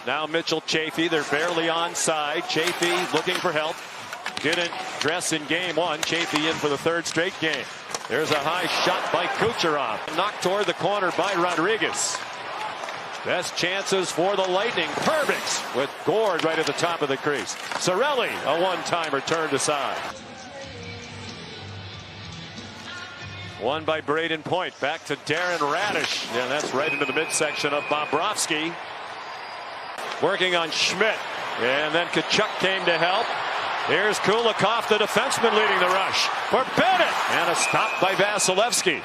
Now Mitchell Chafee, they're barely onside. Chafee looking for help. Didn't dress in game one. Chafee in for the third straight game. There's a high shot by Kucherov. Knocked toward the corner by Rodriguez. Best chances for the Lightning. Perbix with Gord right at the top of the crease. Cirelli, a one-timer turned aside. Won by Braden Point. Back to Darren Radish. Yeah, that's right into the midsection of Bobrovsky. Working on Schmidt. And then Tkachuk came to help. Here's Kulikov, the defenseman, leading the rush for Bennett. And a stop by Vasilevsky.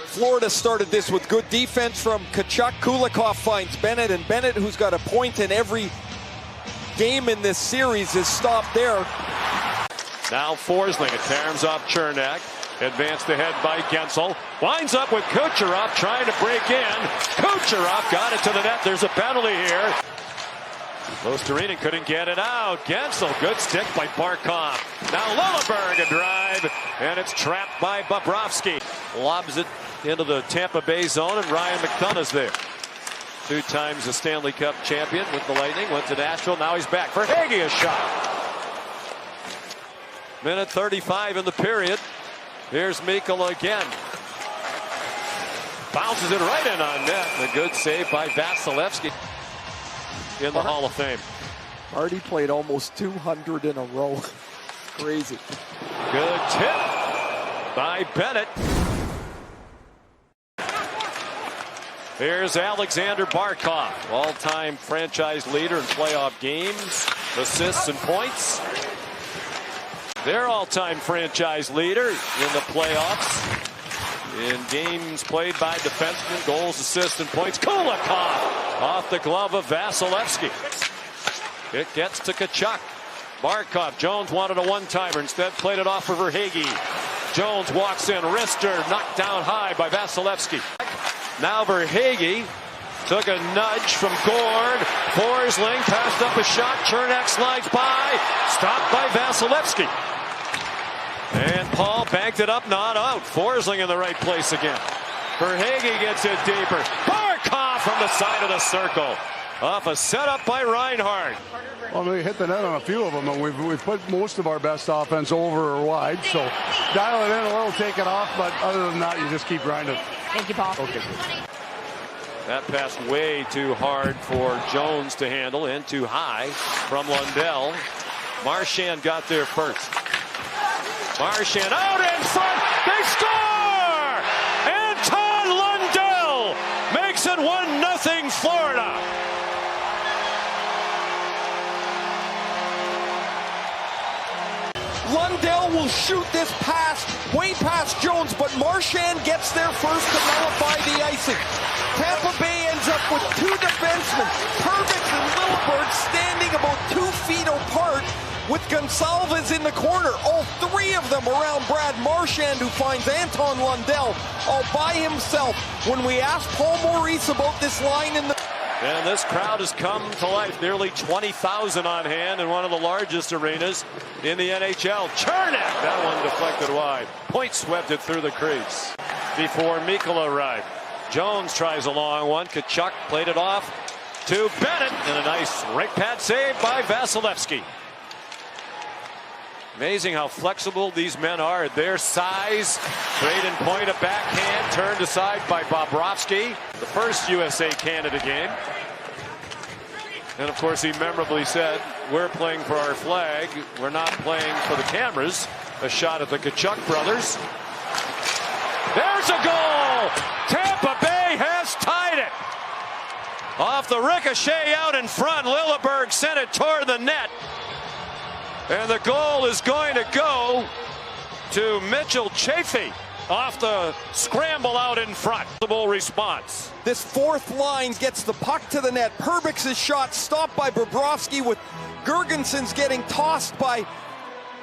Florida started this with good defense from Tkachuk. Kulikov finds Bennett, and Bennett, who's got a point in every game in this series, is stopped there. Now Forsling, it tears off Chernak. Advanced ahead by Gensel. Winds up with Kucherov trying to break in. Kucherov got it to the net. There's a penalty here. Losterinen couldn't get it out. Gensel, good stick by Barkov. Now Lilleberg a drive, and it's trapped by Bobrovsky. Lobs it into the Tampa-Bay zone, and Ryan McDonough's there. 2 times the Stanley Cup champion with the Lightning. Went to Nashville. Now he's back for Hagee, a shot. Minute 35 in the period. Here's Mikkola again. Bounces it right in on net. A good save by Vasilevsky in the Hall of Fame. Hardy played almost 200 in a row. Crazy. Good tip by Bennett. Here's Alexander Barkov, all-time franchise leader in playoff games, assists and points. Their all-time franchise leader in the playoffs in games played by defensemen, goals, assists, and points. Kulikov off the glove of Vasilevsky. It gets to Tkachuk. Barkov. Jones wanted a one-timer. Instead played it off for Verhaeghe. Jones walks in. Wrister knocked down high by Vasilevsky. Now Verhaeghe took a nudge from Gord. Forsling passed up a shot. Chernak slides by. Stopped by Vasilevsky. And Paul banked it up, not out. Forsling in the right place again. Verhaeghe gets it deeper. Barkov from the side of the circle. Off a setup by Reinhart. Well, we hit the net on a few of them, and we've put most of our best offense over or wide. So dial it in a little, take it off, but other than that, you just keep grinding. Thank you, Paul. Okay. That pass way too hard for Jones to handle and too high from Lundell. Marchand got there first. Marchand out in front. They score! Anton Lundell makes it 1-0 Florida. Lundell will shoot this pass way past Jones, but Marchand gets there first to nullify the icing. Tampa Bay ends up with 2 defensemen, Perbix and Lilleberg, standing about 2 feet apart, with Gonsalves in the corner. All 3 of them around Brad Marchand, who finds Anton Lundell all by himself. When we asked Paul Maurice about this line in the... And this crowd has come to life. Nearly 20,000 on hand in one of the largest arenas in the NHL. Chernak, that one deflected wide. Point swept it through the crease before Mikkola arrived. Jones tries a long one. Tkachuk played it off to Bennett. And a nice right pad save by Vasilevsky. Amazing how flexible these men are at their size. Braden Point, a backhand turned aside by Bobrovsky. The first USA-Canada game. And of course he memorably said, we're playing for our flag. We're not playing for the cameras. A shot at the Tkachuk brothers. There's a goal! Tampa Bay has tied it. Off the ricochet out in front, Lilleberg sent it toward the net. And the goal is going to go to Mitchell Chafee off the scramble out in front. Response. This 4th line gets the puck to the net. Perbix's shot stopped by Bobrovsky, with Gergensen's getting tossed by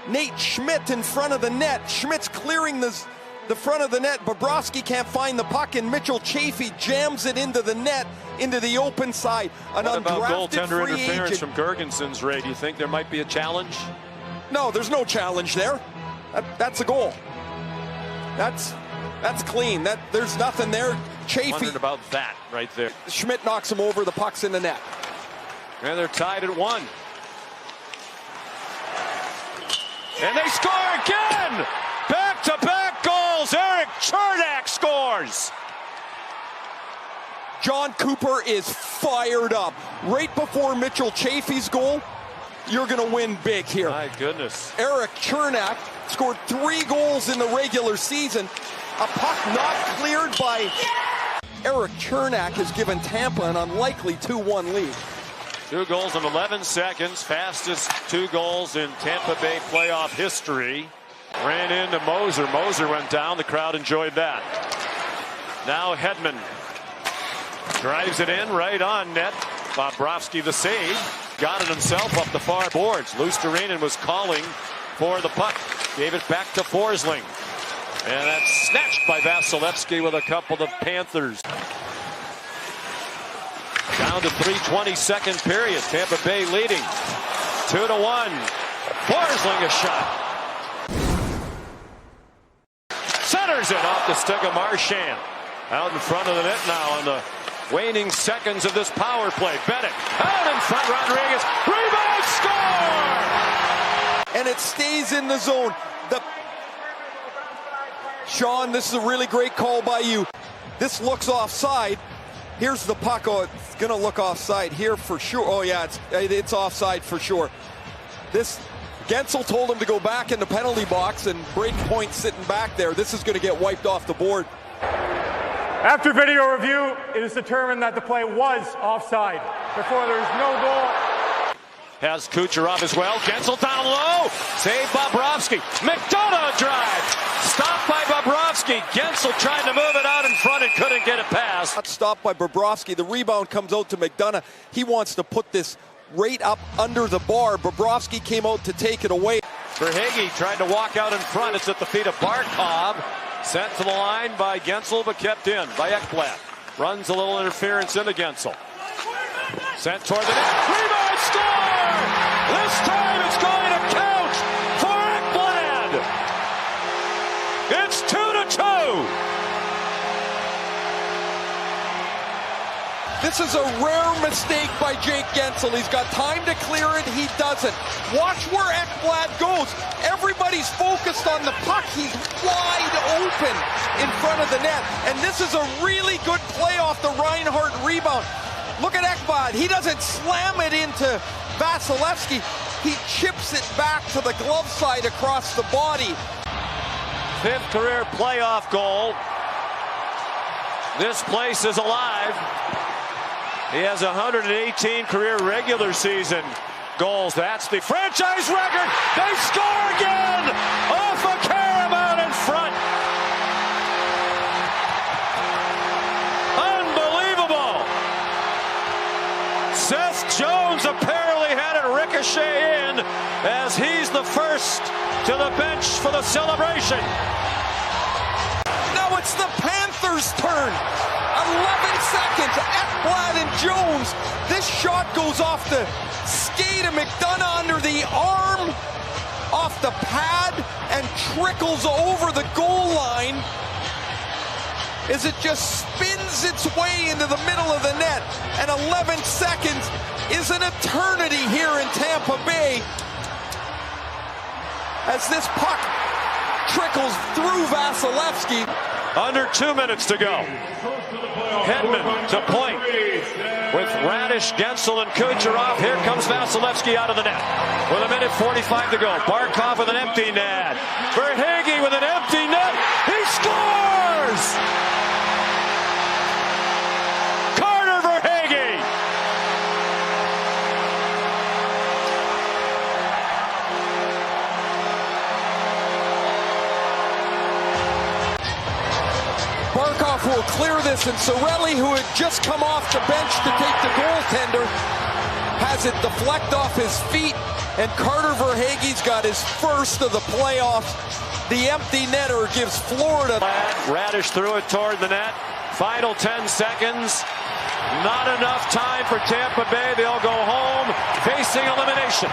Nate Schmidt in front of the net. Schmidt's clearing the front of the net. Bobrovsky can't find the puck, and Mitchell Chafee jams it into the net, into the open side. An what about undrafted goaltender free interference agent. from Gergensen's, Ray? Do you think there might be a challenge? No, there's no challenge there. That's a goal. That's clean. There's nothing there. Chafee. Wondering about that right there. Schmidt knocks him over. The puck's in the net. And they're tied at 1. And they score again! Back-to-back goals! Eric Chernak scores! John Cooper is fired up. Right before Mitchell Chaffee's goal, you're going to win big here. My goodness. Eric Chernak scored 3 goals in the regular season. A puck not cleared by Eric Chernak has given Tampa an unlikely 2-1 lead. 2 goals in 11 seconds. Fastest 2 goals in Tampa Bay playoff history. Ran into Moser. Moser went down. The crowd enjoyed that. Now Hedman drives it in right on net. Bobrovsky the save. Got it himself up the far boards. Luostarinen was calling for the puck. Gave it back to Forsling. And that's snatched by Vasilevsky with a couple of Panthers. Down to 3:22 period. Tampa Bay leading 2-1. Forsling a shot. Centers it off the stick of Marchand. Out in front of the net now on the waning seconds of this power play. Bennett out in front. Rodriguez. Rebound, score! And it stays in the zone. Sean, this is a really great call by you. This looks offside. Here's the puck. Oh, it's going to look offside here for sure. Oh, yeah, it's offside for sure. This, Gensel told him to go back in the penalty box, and Brayden Point sitting back there. This is going to get wiped off the board. After video review, it is determined that the play was offside. Therefore, there is no goal. Has Kucherov as well. Gensel down low. Save Bobrovsky. McDonough drive. Stopped by Bobrovsky. Gensel trying to move it out in front and couldn't get it past. Not stopped by Bobrovsky. The rebound comes out to McDonough. He wants to put this right up under the bar. Bobrovsky came out to take it away. Verhaeghe tried to walk out in front. It's at the feet of Barkov. Sent to the line by Gensel, but kept in by Ekblad. Runs a little interference into Gensel. Sent toward the net. Rebound, score! This time it's going to count for Ekblad. It's 2-2. This is a rare mistake by Jake Gensel. He's got time to clear it. He doesn't. Watch where Ekblad goes. Everybody's focused on the puck. He's wide open in front of the net. And this is a really good play off the Reinhart rebound. Look at Ekblad. He doesn't slam it into Vasilevsky. He chips it back to the glove side across the body. 5th career playoff goal. This place is alive. He has 118 career regular season goals. That's the franchise record. They score again off a Caramount in front. Unbelievable. Seth Jones apparently had it ricochet in as he's the first to the bench for the celebration. Now it's the Panthers' turn. 11 seconds. Ekblad and Jones. This shot goes off the skate of McDonough under the arm, off the pad, and trickles over the goal line as it just spins its way into the middle of the net. And 11 seconds is an eternity here in Tampa Bay as this puck trickles through Vasilevsky. Under 2 minutes to go. Hedman to Point with Radish, Gensel, and Kucherov. Here comes Vasilevsky out of the net with 1:45 to go. Barkov with an empty net. Verhaeghe with an empty net. He scores! Carter Verhaeghe. Barkov will clear this, and Cirelli, who had just come off the bench to take the goaltender, has it deflect off his feet, and Carter Verhaeghe's got his first of the playoffs. The empty netter gives Florida. Radish threw it toward the net. Final 10 seconds. Not enough time for Tampa Bay. They'll go home facing elimination.